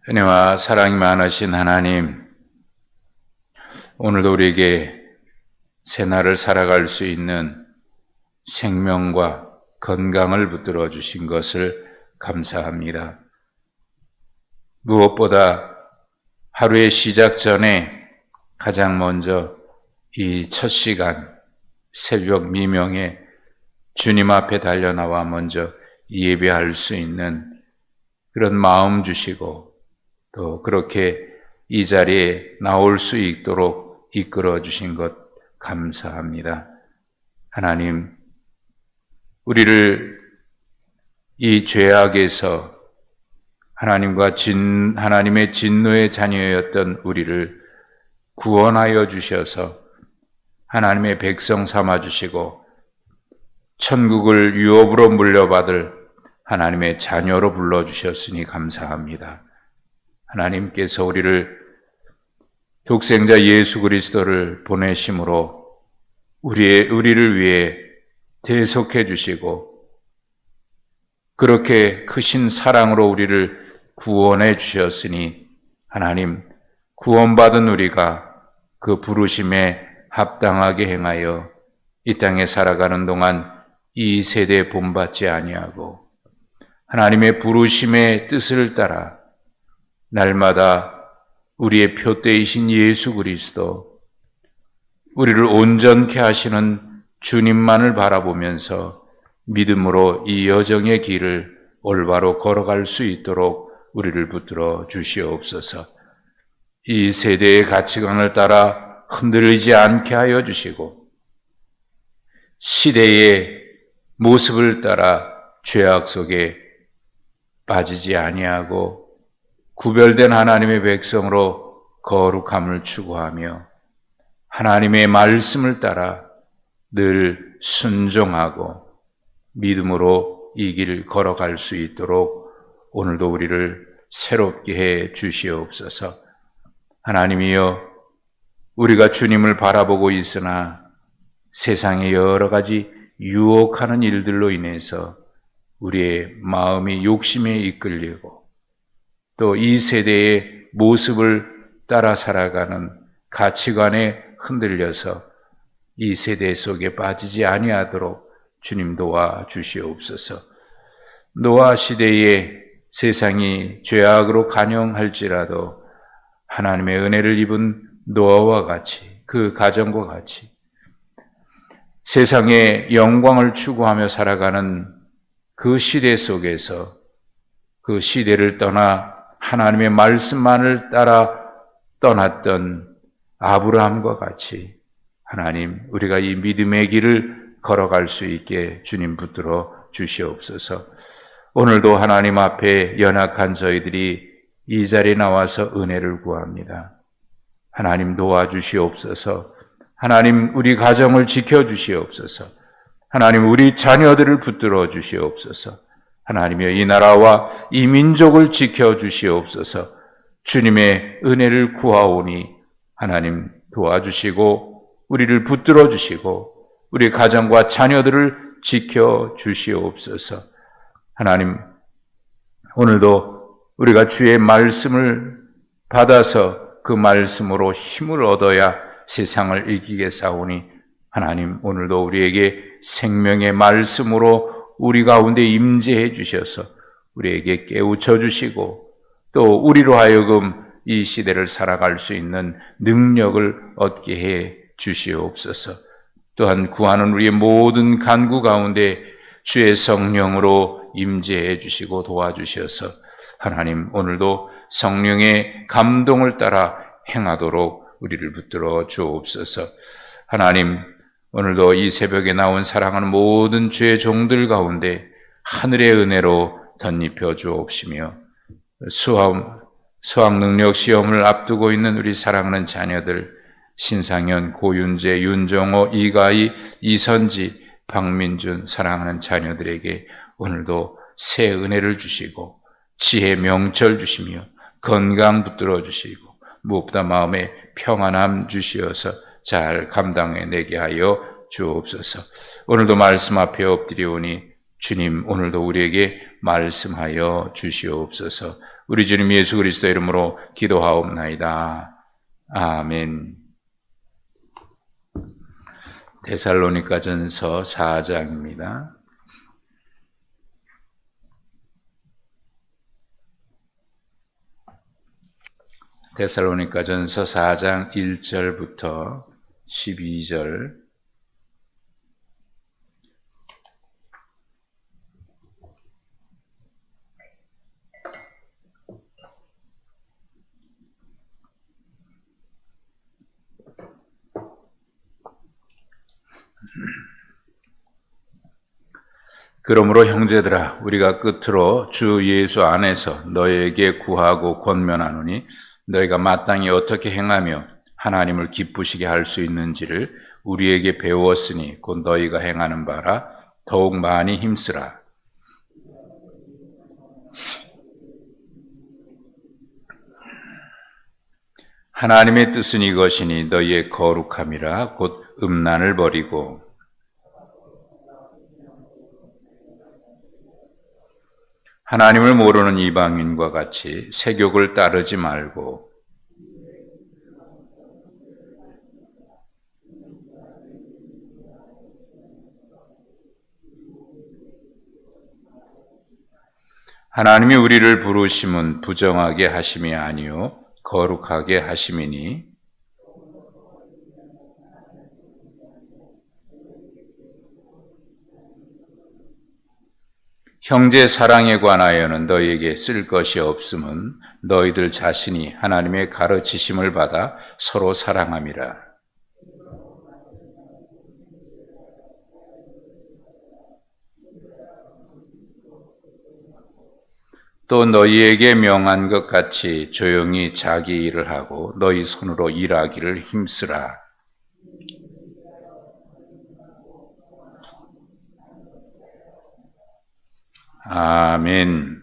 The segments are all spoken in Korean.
은혜와 사랑이 많으신 하나님, 오늘도 우리에게 새날을 살아갈 수 있는 생명과 건강을 붙들어 주신 것을 감사합니다. 무엇보다 하루의 시작 전에 가장 먼저 이 첫 시간 새벽 미명에 주님 앞에 달려나와 먼저 예배할 수 있는 그런 마음 주시고 또 그렇게 이 자리에 나올 수 있도록 이끌어 주신 것 감사합니다. 하나님, 우리를 이 죄악에서 하나님의 진노의 자녀였던 우리를 구원하여 주셔서 하나님의 백성 삼아 주시고 천국을 유업으로 물려받을 하나님의 자녀로 불러주셨으니 감사합니다. 하나님께서 우리를 독생자 예수 그리스도를 보내심으로 우리를 위해 대속해 주시고 그렇게 크신 사랑으로 우리를 구원해 주셨으니 하나님, 구원받은 우리가 그 부르심에 합당하게 행하여 이 땅에 살아가는 동안 이 세대에 본받지 아니하고 하나님의 부르심의 뜻을 따라 날마다 우리의 표대이신 예수 그리스도, 우리를 온전케 하시는 주님만을 바라보면서 믿음으로 이 여정의 길을 올바로 걸어갈 수 있도록 우리를 붙들어 주시옵소서. 이 세대의 가치관을 따라 흔들리지 않게 하여 주시고 시대의 모습을 따라 죄악 속에 빠지지 아니하고 구별된 하나님의 백성으로 거룩함을 추구하며 하나님의 말씀을 따라 늘 순종하고 믿음으로 이 길을 걸어갈 수 있도록 오늘도 우리를 새롭게 해 주시옵소서. 하나님이여, 우리가 주님을 바라보고 있으나 세상의 여러 가지 유혹하는 일들로 인해서 우리의 마음이 욕심에 이끌리고 또 이 세대의 모습을 따라 살아가는 가치관에 흔들려서 이 세대 속에 빠지지 아니하도록 주님 도와주시옵소서. 노아 시대에 세상이 죄악으로 간영할지라도 하나님의 은혜를 입은 노아와 같이, 그 가정과 같이 세상의 영광을 추구하며 살아가는 그 시대 속에서 그 시대를 떠나 하나님의 말씀만을 따라 떠났던 아브라함과 같이 하나님, 우리가 이 믿음의 길을 걸어갈 수 있게 주님 붙들어 주시옵소서. 오늘도 하나님 앞에 연약한 저희들이 이 자리에 나와서 은혜를 구합니다. 하나님 도와주시옵소서. 하나님, 우리 가정을 지켜주시옵소서. 하나님, 우리 자녀들을 붙들어 주시옵소서. 하나님이여, 이 나라와 이 민족을 지켜주시옵소서. 주님의 은혜를 구하오니 하나님 도와주시고 우리를 붙들어 주시고 우리 가정과 자녀들을 지켜주시옵소서. 하나님, 오늘도 우리가 주의 말씀을 받아서 그 말씀으로 힘을 얻어야 세상을 이기겠사오니 하나님, 오늘도 우리에게 생명의 말씀으로 우리 가운데 임재해 주셔서 우리에게 깨우쳐 주시고 또 우리로 하여금 이 시대를 살아갈 수 있는 능력을 얻게 해 주시옵소서. 또한 구하는 우리의 모든 간구 가운데 주의 성령으로 임재해 주시고 도와주셔서 하나님, 오늘도 성령의 감동을 따라 행하도록 우리를 붙들어 주옵소서. 하나님, 오늘도 이 새벽에 나온 사랑하는 모든 주의 종들 가운데 하늘의 은혜로 덧입혀 주옵시며 수학 능력 시험을 앞두고 있는 우리 사랑하는 자녀들 신상현, 고윤재, 윤정호, 이가희, 이선지, 박민준 사랑하는 자녀들에게 오늘도 새 은혜를 주시고 지혜 명철 주시며 건강 붙들어 주시고 무엇보다 마음에 평안함 주시어서 잘 감당해내게 하여 주옵소서. 오늘도 말씀 앞에 엎드리오니 주님, 오늘도 우리에게 말씀하여 주시옵소서. 우리 주님 예수 그리스도 이름으로 기도하옵나이다. 아멘. 데살로니가전서 4장입니다. 데살로니가전서 4장 1절부터 12절. 그러므로 형제들아, 우리가 끝으로 주 예수 안에서 너희에게 구하고 권면하노니 너희가 마땅히 어떻게 행하며 하나님을 기쁘시게 할 수 있는지를 우리에게 배웠으니 곧 너희가 행하는 바라 더욱 많이 힘쓰라. 하나님의 뜻은 이것이니 너희의 거룩함이라 곧 음란을 버리고 하나님을 모르는 이방인과 같이 세욕을 따르지 말고 하나님이 우리를 부르심은 부정하게 하심이 아니요 거룩하게 하심이니 형제 사랑에 관하여는 너희에게 쓸 것이 없음은 너희들 자신이 하나님의 가르치심을 받아 서로 사랑함이라. 또 너희에게 명한 것 같이 조용히 자기 일을 하고 너희 손으로 일하기를 힘쓰라. 아멘.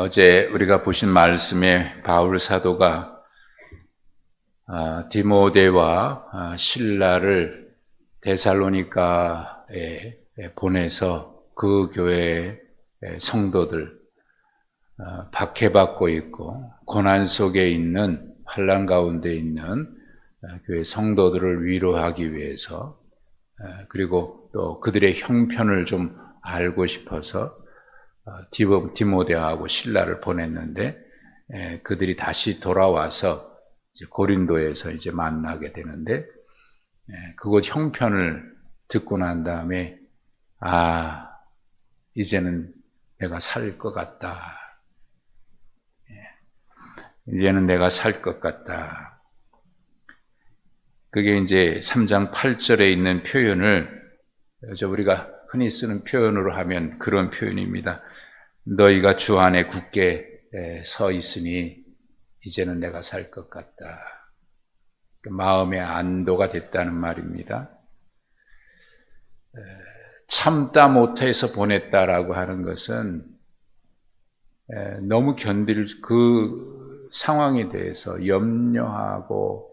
어제 우리가 보신 말씀에 바울 사도가 디모데와 실라를 데살로니가에 보내서 그 교회의 성도들 박해받고 있고 고난 속에 있는 환난 가운데 있는 교회 성도들을 위로하기 위해서 그리고 또 그들의 형편을 좀 알고 싶어서 디모데하고 실라를 보냈는데 그들이 다시 돌아와서 이제 고린도에서 이제 만나게 되는데 그곳 형편을 듣고 난 다음에 이제는 내가 살 것 같다. 이제는 내가 살 것 같다. 그게 이제 3장 8절에 있는 표현을 우리가 흔히 쓰는 표현으로 하면 그런 표현입니다. 너희가 주 안에 굳게 서 있으니 이제는 내가 살 것 같다. 마음의 안도가 됐다는 말입니다. 참다 못해서 보냈다라고 하는 것은 너무 견딜 그 상황에 대해서 염려하고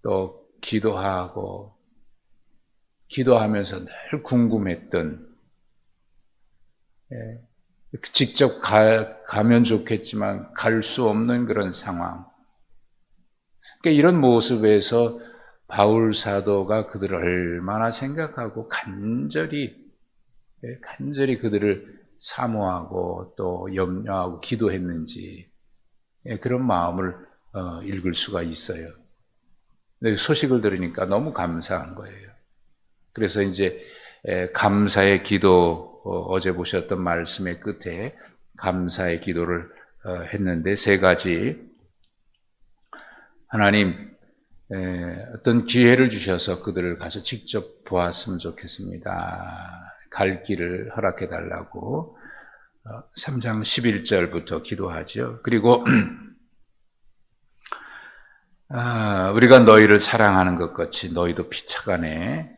또 기도하면서 늘 궁금했던 직접 가면 좋겠지만 갈 수 없는 그런 상황. 그러니까 이런 모습에서 바울 사도가 그들을 얼마나 생각하고 간절히 그들을 사모하고 또 염려하고 기도했는지 그런 마음을 읽을 수가 있어요. 근데 소식을 들으니까 너무 감사한 거예요. 그래서 이제 감사의 기도, 어제 보셨던 말씀의 끝에 감사의 기도를 했는데 3가지. 하나님 어떤 기회를 주셔서 그들을 가서 직접 보았으면 좋겠습니다. 갈 길을 허락해 달라고 3장 11절부터 기도하죠. 그리고 우리가 너희를 사랑하는 것 같이 너희도 피차간에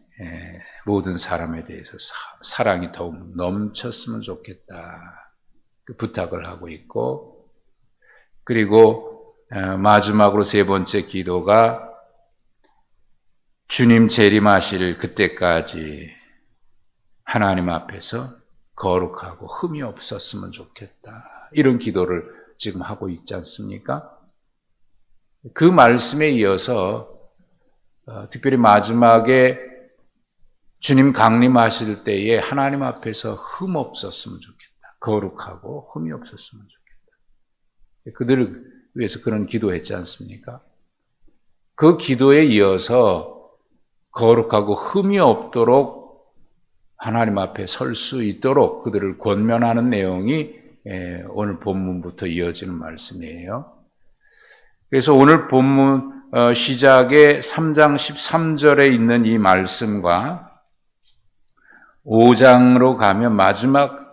모든 사람에 대해서 사랑이 더욱 넘쳤으면 좋겠다. 그 부탁을 하고 있고, 그리고 마지막으로 3번째 기도가 주님 재림하실 그때까지 하나님 앞에서 거룩하고 흠이 없었으면 좋겠다. 이런 기도를 지금 하고 있지 않습니까? 그 말씀에 이어서 특별히 마지막에 주님 강림하실 때에 하나님 앞에서 흠 없었으면 좋겠다. 거룩하고 흠이 없었으면 좋겠다. 그들을 위해서 그런 기도했지 않습니까? 그 기도에 이어서 거룩하고 흠이 없도록 하나님 앞에 설 수 있도록 그들을 권면하는 내용이 오늘 본문부터 이어지는 말씀이에요. 그래서 오늘 본문 시작의 3장 13절에 있는 이 말씀과 5장으로 가면 마지막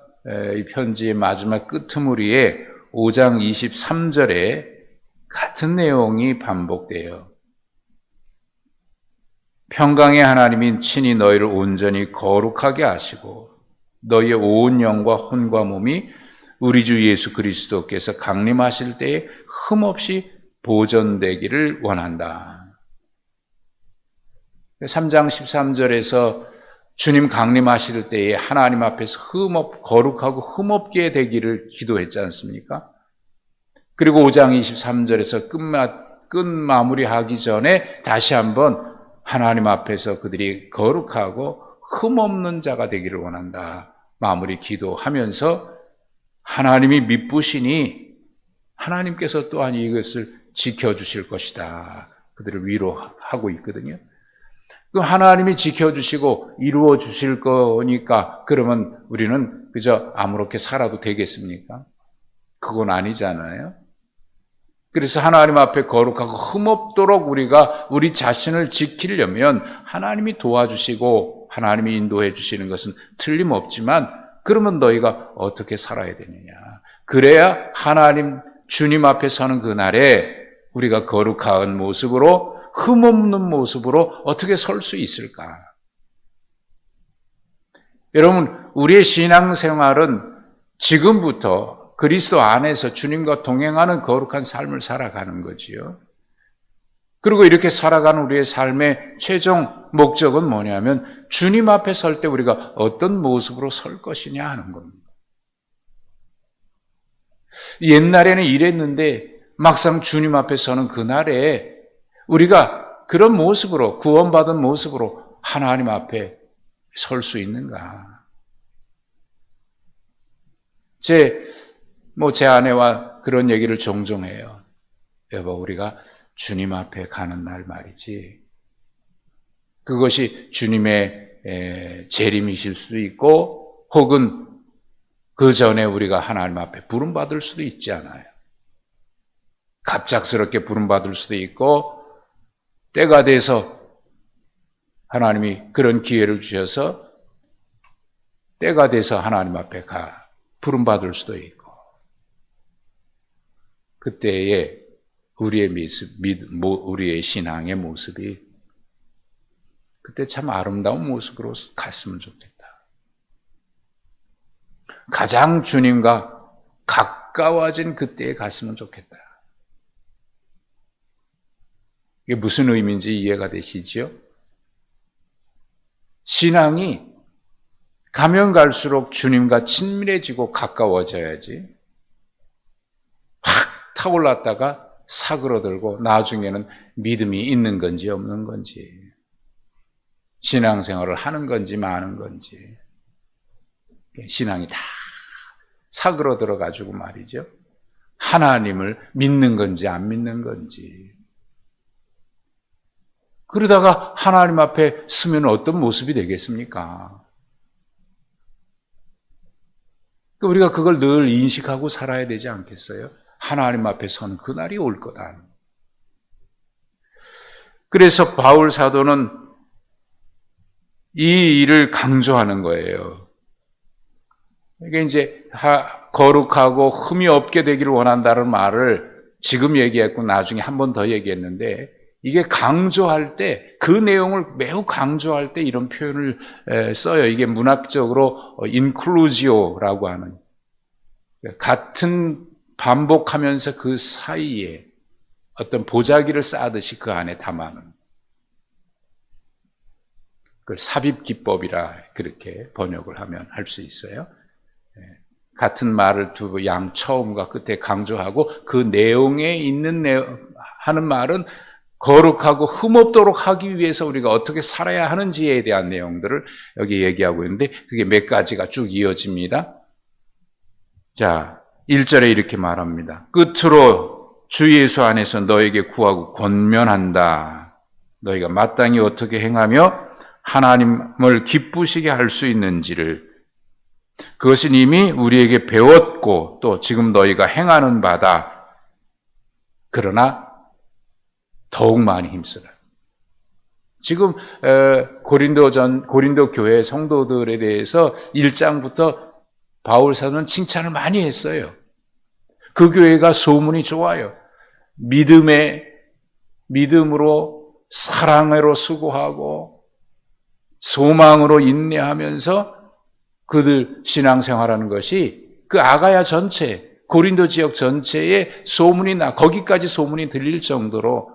이 편지의 마지막 끄트머리에 5장 23절에 같은 내용이 반복돼요. 평강의 하나님인 친히 너희를 온전히 거룩하게 하시고 너희의 온 영과 혼과 몸이 우리 주 예수 그리스도께서 강림하실 때에 흠없이 보존되기를 원한다. 3장 13절에서 주님 강림하실 때에 하나님 앞에서 거룩하고 흠없게 되기를 기도했지 않습니까? 그리고 5장 23절에서 끝 마무리하기 전에 다시 한번 하나님 앞에서 그들이 거룩하고 흠없는 자가 되기를 원한다. 마무리 기도하면서 하나님이 미쁘시니 하나님께서 또한 이것을 지켜주실 것이다. 그들을 위로하고 있거든요. 그 하나님이 지켜주시고 이루어 주실 거니까 그러면 우리는 그저 아무렇게 살아도 되겠습니까? 그건 아니잖아요. 그래서 하나님 앞에 거룩하고 흠없도록 우리가 우리 자신을 지키려면 하나님이 도와주시고 하나님이 인도해 주시는 것은 틀림없지만 그러면 너희가 어떻게 살아야 되느냐. 그래야 하나님 주님 앞에 서는 그날에 우리가 거룩한 모습으로 흠없는 모습으로 어떻게 설 수 있을까? 여러분, 우리의 신앙생활은 지금부터 그리스도 안에서 주님과 동행하는 거룩한 삶을 살아가는 거지요. 그리고 이렇게 살아가는 우리의 삶의 최종 목적은 뭐냐면 주님 앞에 설 때 우리가 어떤 모습으로 설 것이냐 하는 겁니다. 옛날에는 이랬는데 막상 주님 앞에 서는 그날에 우리가 그런 모습으로 구원받은 모습으로 하나님 앞에 설 수 있는가? 제 아내와 그런 얘기를 종종 해요. 여보, 우리가 주님 앞에 가는 날 말이지. 그것이 주님의 재림이실 수도 있고 혹은 그 전에 우리가 하나님 앞에 부름받을 수도 있지 않아요. 갑작스럽게 부름받을 수도 있고 때가 돼서 하나님이 그런 기회를 주셔서 때가 돼서 하나님 앞에 부름받을 수도 있고 그때에 우리의 신앙의 모습이 그때 참 아름다운 모습으로 갔으면 좋겠다. 가장 주님과 가까워진 그때에 갔으면 좋겠다. 이게 무슨 의미인지 이해가 되시죠? 신앙이 가면 갈수록 주님과 친밀해지고 가까워져야지 확 타올랐다가 사그러들고 나중에는 믿음이 있는 건지 없는 건지 신앙생활을 하는 건지 마는 건지 신앙이 다 사그러들어 가지고 말이죠. 하나님을 믿는 건지 안 믿는 건지 그러다가 하나님 앞에 서면 어떤 모습이 되겠습니까? 우리가 그걸 늘 인식하고 살아야 되지 않겠어요? 하나님 앞에 서는 그날이 올 거다. 그래서 바울 사도는 이 일을 강조하는 거예요. 이게 이제 거룩하고 흠이 없게 되기를 원한다는 말을 지금 얘기했고 나중에 한 번 더 얘기했는데 이게 강조할 때 그 내용을 매우 강조할 때 이런 표현을 써요. 이게 문학적으로 인클루지오라고 하는 같은 반복하면서 그 사이에 어떤 보자기를 쌓듯이 그 안에 담아는 그걸 삽입기법이라 그렇게 번역을 하면 할 수 있어요. 같은 말을 두 양 처음과 끝에 강조하고 그 내용에 있는 하는 말은 거룩하고 흠없도록 하기 위해서 우리가 어떻게 살아야 하는지에 대한 내용들을 여기 얘기하고 있는데 그게 몇 가지가 쭉 이어집니다. 자, 1절에 이렇게 말합니다. 끝으로 주 예수 안에서 너에게 구하고 권면한다. 너희가 마땅히 어떻게 행하며 하나님을 기쁘시게 할 수 있는지를, 그것은 이미 우리에게 배웠고 또 지금 너희가 행하는 바다. 그러나 더욱 많이 힘쓰라. 지금 고린도 교회 성도들에 대해서 1장부터 바울 사도는 칭찬을 많이 했어요. 그 교회가 소문이 좋아요. 믿음으로 사랑으로 수고하고 소망으로 인내하면서 그들 신앙생활하는 것이 그 아가야 전체, 고린도 지역 전체에 소문이 거기까지 소문이 들릴 정도로,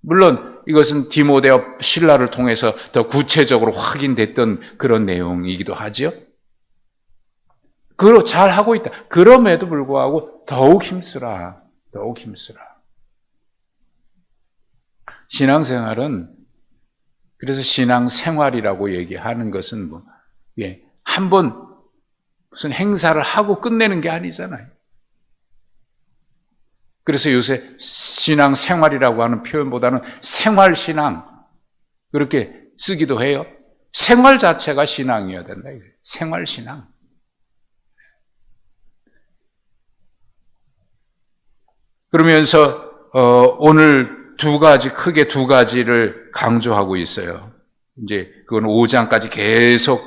물론 이것은 디모데와 실라를 통해서 더 구체적으로 확인됐던 그런 내용이기도 하죠. 그로 잘 하고 있다. 그럼에도 불구하고 더욱 힘쓰라. 더욱 힘쓰라. 신앙생활은, 그래서 신앙생활이라고 얘기하는 것은 한번 무슨 행사를 하고 끝내는 게 아니잖아요. 그래서 요새 신앙생활이라고 하는 표현보다는 생활신앙 그렇게 쓰기도 해요. 생활 자체가 신앙이어야 된다. 생활신앙. 그러면서 오늘 크게 두 가지를 강조하고 있어요. 이제 그건 5장까지 계속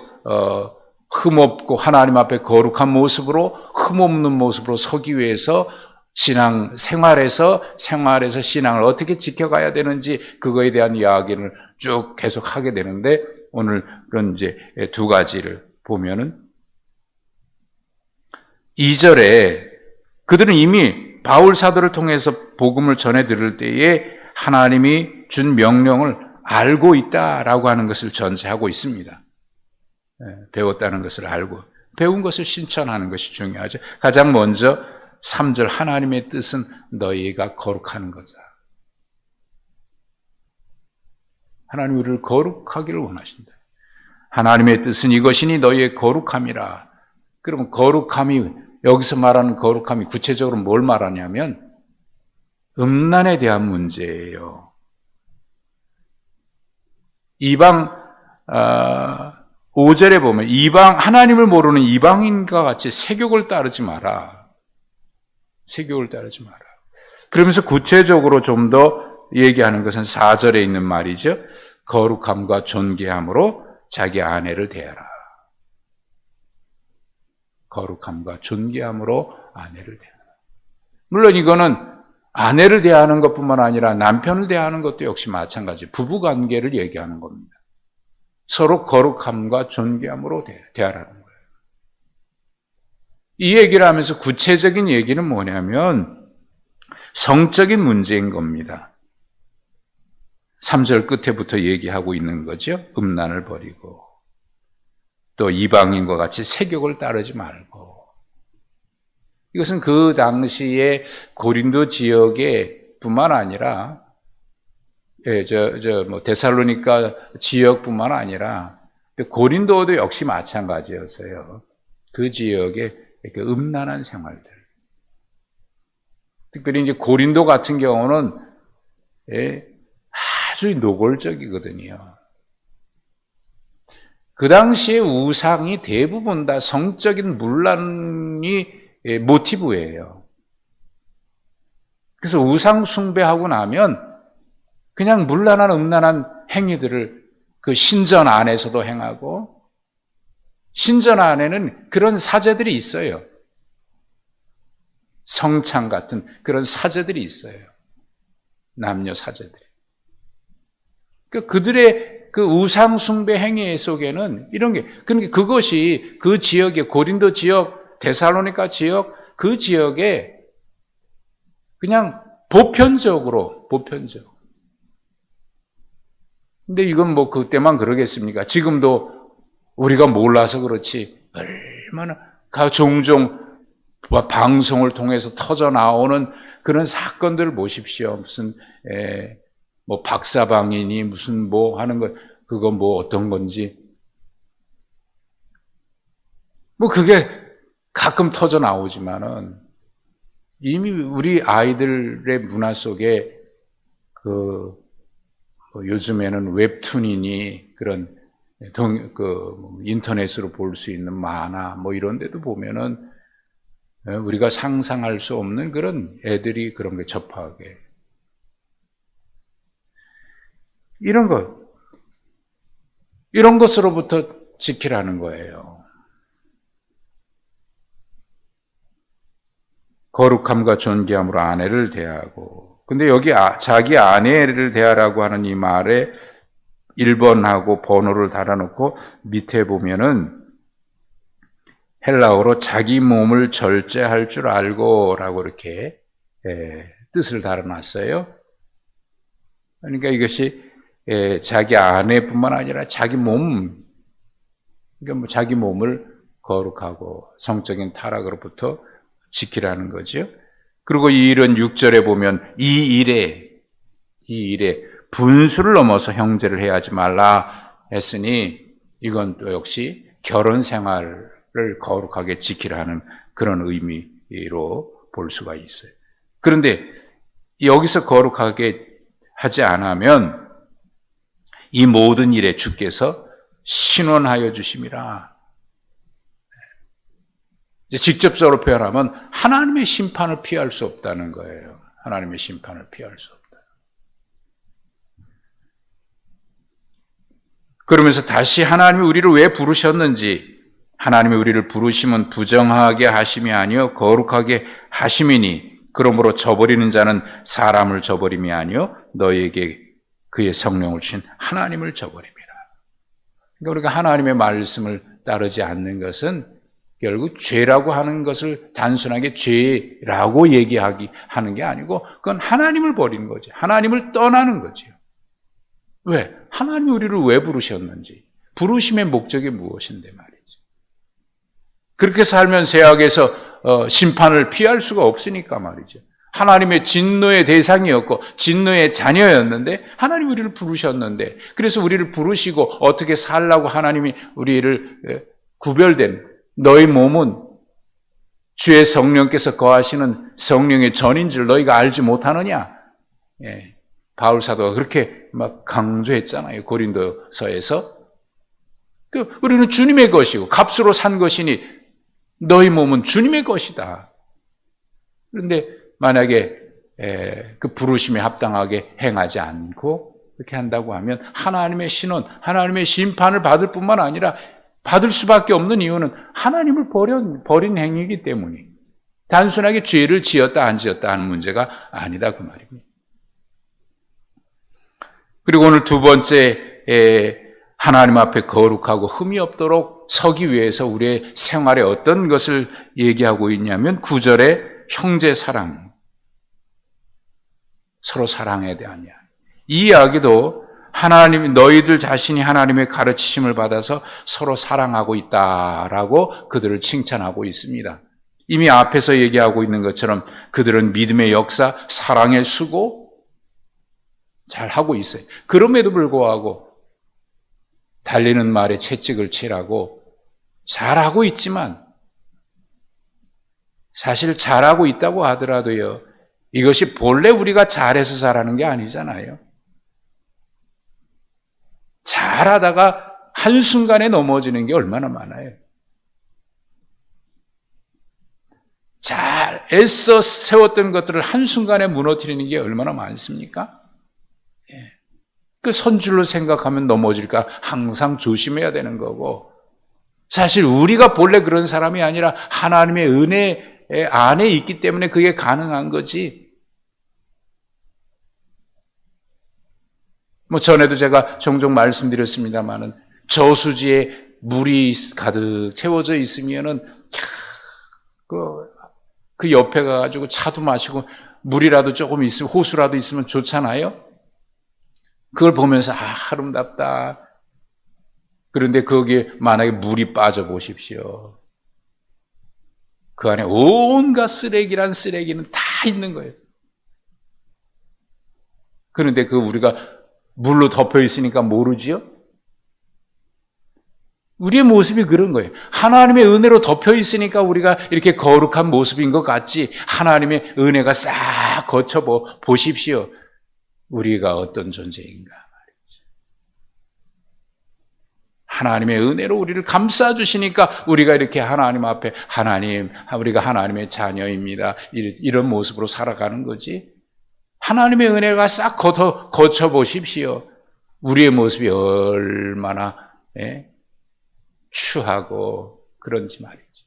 흠없고 하나님 앞에 거룩한 모습으로, 흠없는 모습으로 서기 위해서 신앙 생활에서 신앙을 어떻게 지켜가야 되는지 그거에 대한 이야기를 쭉 계속 하게 되는데, 오늘 그런 이제 두 가지를 보면은 2절에 그들은 이미 바울 사도를 통해서 복음을 전해 들을 때에 하나님이 준 명령을 알고 있다라고 하는 것을 전제하고 있습니다. 배웠다는 것을 알고, 배운 것을 실천하는 것이 중요하죠. 가장 먼저 3절, 하나님의 뜻은 너희가 거룩하는 거다. 하나님 우리를 거룩하기를 원하신다. 하나님의 뜻은 이것이니 너희의 거룩함이라. 그러면 거룩함이, 여기서 말하는 거룩함이 구체적으로 뭘 말하냐면 음란에 대한 문제예요. 이방 5절에 보면 하나님을 모르는 이방인과 같이 세욕을 따르지 마라. 세욕을 따르지 마라. 그러면서 구체적으로 좀 더 얘기하는 것은 4절에 있는 말이죠. 거룩함과 존귀함으로 자기 아내를 대하라. 거룩함과 존귀함으로 아내를 대하라. 물론 이거는 아내를 대하는 것뿐만 아니라 남편을 대하는 것도 역시 마찬가지. 부부관계를 얘기하는 겁니다. 서로 거룩함과 존귀함으로 대하라는 거예요. 이 얘기를 하면서 구체적인 얘기는 뭐냐면 성적인 문제인 겁니다. 3절 끝에부터 얘기하고 있는 거죠. 음란을 버리고 또 이방인과 같이 세욕을 따르지 말고. 이것은 그 당시에 고린도 지역에 뿐만 아니라 데살로니가 지역뿐만 아니라 고린도도 역시 마찬가지였어요. 그 지역의 음란한 생활들. 특별히 이제 고린도 같은 경우는 아주 노골적이거든요. 그 당시의 우상이 대부분 다 성적인 문란이 모티브예요. 그래서 우상 숭배하고 나면 그냥 문란한 음란한 행위들을 그 신전 안에서도 행하고, 신전 안에는 그런 사제들이 있어요. 성창 같은 그런 사제들이 있어요. 남녀 사제들이. 그들의 그 우상 숭배 행위 속에는 이런 게, 그러니까 그것이 그 지역의 고린도 지역, 데살로니가 지역, 그 지역에 그냥 보편적으로 근데 이건 뭐 그때만 그러겠습니까? 지금도 우리가 몰라서 그렇지 얼마나 종종 방송을 통해서 터져 나오는 그런 사건들을 보십시오. 무슨 뭐 박사방이니 무슨 뭐 하는 거 그건 뭐 어떤 건지 뭐 그게 가끔 터져 나오지만은 이미 우리 아이들의 문화 속에 요즘에는 웹툰이니 그런 인터넷으로 볼 수 있는 만화 뭐 이런 데도 보면은 우리가 상상할 수 없는 그런 애들이 그런 게 접하게 이런 것으로부터 지키라는 거예요. 거룩함과 존귀함으로 아내를 대하고. 근데 여기 자기 아내를 대하라고 하는 이 말에 1번하고 번호를 달아놓고 밑에 보면은 헬라어로 자기 몸을 절제할 줄 알고 라고 이렇게 뜻을 달아놨어요. 그러니까 이것이 자기 아내뿐만 아니라 자기 몸, 그러니까 뭐 자기 몸을 거룩하고 성적인 타락으로부터 지키라는 거죠. 그리고 이 일은 6절에 보면 이 일에 분수를 넘어서 형제를 해야 하지 말라 했으니 이건 또 역시 결혼 생활을 거룩하게 지키라는 그런 의미로 볼 수가 있어요. 그런데 여기서 거룩하게 하지 않으면 이 모든 일에 주께서 신원하여 주심이라. 직접적으로 표현하면 하나님의 심판을 피할 수 없다는 거예요. 하나님의 심판을 피할 수 없다. 그러면서 다시 하나님이 우리를 왜 부르셨는지, 하나님이 우리를 부르심은 부정하게 하심이 아니요 거룩하게 하심이니 그러므로 저버리는 자는 사람을 저버림이 아니요 너희에게 그의 성령을 주신 하나님을 저버림이라. 그러니까 우리가 하나님의 말씀을 따르지 않는 것은 결국 죄라고 하는 것을 단순하게 죄라고 하는 게 아니고 그건 하나님을 버리는 거죠. 하나님을 떠나는 거죠. 왜? 하나님이 우리를 왜 부르셨는지, 부르심의 목적이 무엇인데 말이죠. 그렇게 살면 죄악에서 심판을 피할 수가 없으니까 말이죠. 하나님의 진노의 대상이었고 진노의 자녀였는데 하나님이 우리를 부르셨는데, 그래서 우리를 부르시고 어떻게 살라고 하나님이 우리를 구별된, 너희 몸은 주의 성령께서 거하시는 성령의 전인 줄 너희가 알지 못하느냐. 바울 사도가 그렇게 막 강조했잖아요. 고린도서에서. 우리는 주님의 것이고 값으로 산 것이니 너희 몸은 주님의 것이다. 그런데 만약에 그 부르심에 합당하게 행하지 않고 그렇게 한다고 하면 하나님의 신원, 하나님의 심판을 받을 뿐만 아니라 받을 수밖에 없는 이유는 하나님을 버린 행위이기 때문에, 단순하게 죄를 지었다 안 지었다 하는 문제가 아니다 그 말입니다. 그리고 오늘 두 번째, 하나님 앞에 거룩하고 흠이 없도록 서기 위해서 우리의 생활에 어떤 것을 얘기하고 있냐면 9절에 형제 사랑, 서로 사랑에 대한 이야기. 이 이야기도 하나님이 너희들 자신이 하나님의 가르치심을 받아서 서로 사랑하고 있다라고 그들을 칭찬하고 있습니다. 이미 앞에서 얘기하고 있는 것처럼 그들은 믿음의 역사, 사랑의 수고 잘 하고 있어요. 그럼에도 불구하고 달리는 말에 채찍을 칠하고 잘하고 있지만, 사실 잘하고 있다고 하더라도요, 이것이 본래 우리가 잘해서 잘하는 게 아니잖아요. 잘하다가 한순간에 넘어지는 게 얼마나 많아요. 잘 애써 세웠던 것들을 한순간에 무너뜨리는 게 얼마나 많습니까? 그 선줄로 생각하면 넘어질까 항상 조심해야 되는 거고, 사실 우리가 본래 그런 사람이 아니라 하나님의 은혜 안에 있기 때문에 그게 가능한 거지. 뭐 전에도 제가 종종 말씀드렸습니다만은 저수지에 물이 가득 채워져 있으면은 그 옆에 가가지고 차도 마시고 물이라도 조금 있으면, 호수라도 있으면 좋잖아요. 그걸 보면서 아름답다. 그런데 거기에 만약에 물이 빠져 보십시오. 그 안에 온갖 쓰레기란 쓰레기는 다 있는 거예요. 그런데 그 우리가 물로 덮여 있으니까 모르지요? 우리의 모습이 그런 거예요. 하나님의 은혜로 덮여 있으니까 우리가 이렇게 거룩한 모습인 것 같지, 하나님의 은혜가 싹 거쳐 보십시오. 우리가 어떤 존재인가 말이죠. 하나님의 은혜로 우리를 감싸주시니까 우리가 이렇게 하나님 앞에, 하나님, 우리가 하나님의 자녀입니다, 이런 모습으로 살아가는 거지. 하나님의 은혜가 싹 거쳐 보십시오. 우리의 모습이 얼마나 추하고 그런지 말이죠.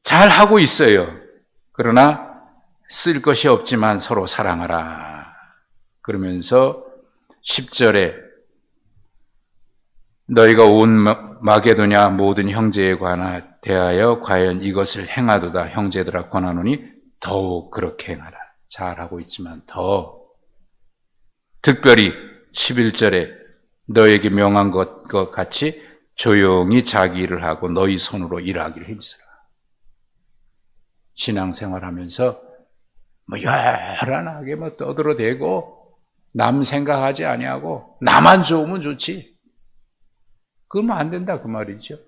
잘 하고 있어요. 그러나 쓸 것이 없지만 서로 사랑하라. 그러면서 10절에 너희가 온 마게도냐 모든 형제에 대하여 과연 이것을 행하도다. 형제들아 권하노니 더욱 그렇게 행하라. 잘하고 있지만 더 특별히 11절에 너에게 명한 것 같이 조용히 자기 일을 하고 너희 손으로 일하기를 힘쓰라. 신앙생활하면서 요란하게 떠들어대고 남 생각하지 아니하고 나만 좋으면 좋지. 그러면 안 된다 그 말이죠.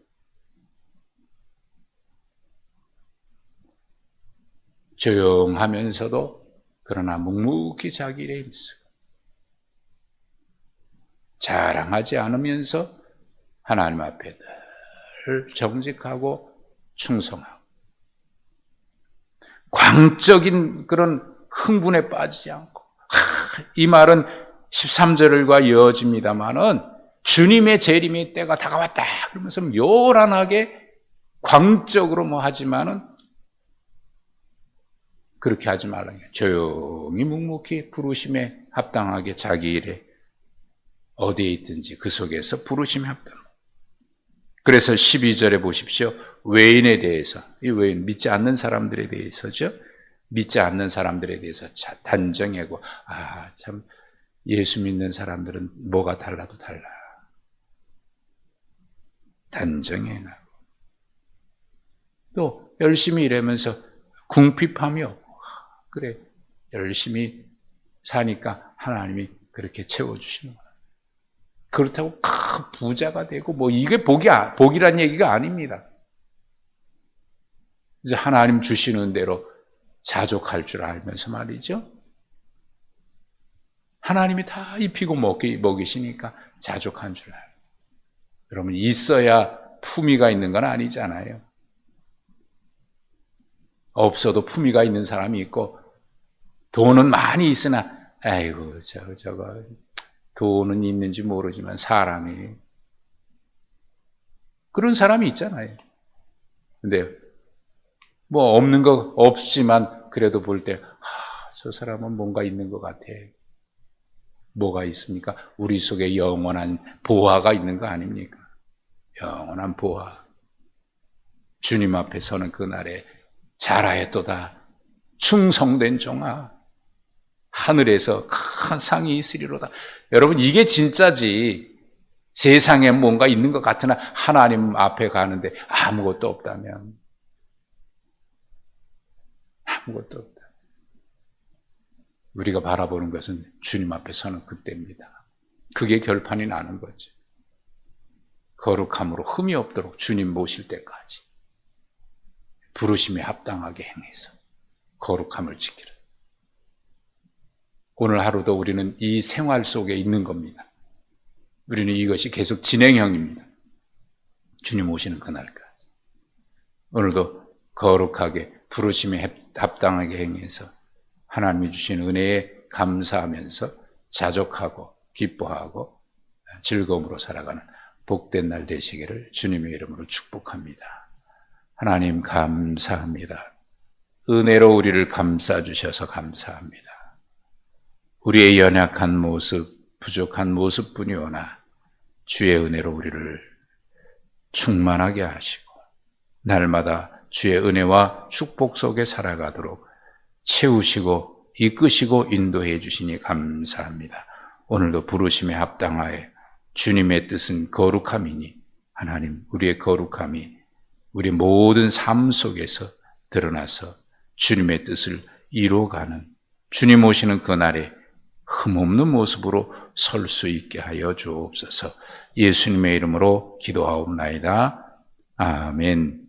조용하면서도 그러나 묵묵히 자기 일에 힘쓰고 자랑하지 않으면서 하나님 앞에 늘 정직하고 충성하고 광적인 그런 흥분에 빠지지 않고 이 말은 13절과 이어집니다마는 주님의 재림의 때가 다가왔다 그러면서 요란하게 광적으로 하지만은 그렇게 하지 말라는 거예요. 조용히 묵묵히 부르심에 합당하게 자기 일에 어디에 있든지 그 속에서 부르심에 합당. 그래서 12절에 보십시오. 외인에 대해서, 이 외인 믿지 않는 사람들에 대해서죠. 믿지 않는 사람들에 대해서 단정하고 참 예수 믿는 사람들은 뭐가 달라도 달라. 단정해. 또 열심히 일하면서 궁핍함이 없고 그래 열심히 사니까 하나님이 그렇게 채워주시는 거예요. 그렇다고 부자가 되고 이게 복이란 얘기가 아닙니다. 이제 하나님 주시는 대로 자족할 줄 알면서 말이죠. 하나님이 다 입히고 먹이시니까 자족한 줄 알아요. 여러분 있어야 품위가 있는 건 아니잖아요. 없어도 품위가 있는 사람이 있고 돈은 많이 있으나 아이고 저거 돈은 있는지 모르지만 사람이 그런 사람이 있잖아요. 근데 없는 거 없지만 그래도 볼 때 저 사람은 뭔가 있는 것 같아. 뭐가 있습니까? 우리 속에 영원한 보화가 있는 거 아닙니까? 영원한 보화. 주님 앞에 서는 그날에 잘하였도다. 충성된 종아. 하늘에서 큰 상이 있으리로다. 여러분 이게 진짜지. 세상에 뭔가 있는 것 같으나 하나님 앞에 가는데 아무것도 없다면 아무것도 없다. 우리가 바라보는 것은 주님 앞에 서는 그때입니다. 그게 결판이 나는 거죠. 거룩함으로 흠이 없도록 주님 모실 때까지 부르심에 합당하게 행해서 거룩함을 지키라. 오늘 하루도 우리는 이 생활 속에 있는 겁니다. 우리는 이것이 계속 진행형입니다. 주님 오시는 그날까지. 오늘도 거룩하게 부르심에 합당하게 행해서 하나님이 주신 은혜에 감사하면서 자족하고 기뻐하고 즐거움으로 살아가는 복된 날 되시기를 주님의 이름으로 축복합니다. 하나님 감사합니다. 은혜로 우리를 감싸주셔서 감사합니다. 우리의 연약한 모습, 부족한 모습뿐이오나 주의 은혜로 우리를 충만하게 하시고 날마다 주의 은혜와 축복 속에 살아가도록 채우시고 이끄시고 인도해 주시니 감사합니다. 오늘도 부르심에 합당하여 주님의 뜻은 거룩함이니 하나님, 우리의 거룩함이 우리 모든 삶 속에서 드러나서 주님의 뜻을 이루어가는, 주님 오시는 그날에 흠없는 모습으로 설 수 있게 하여 주옵소서. 예수님의 이름으로 기도하옵나이다. 아멘.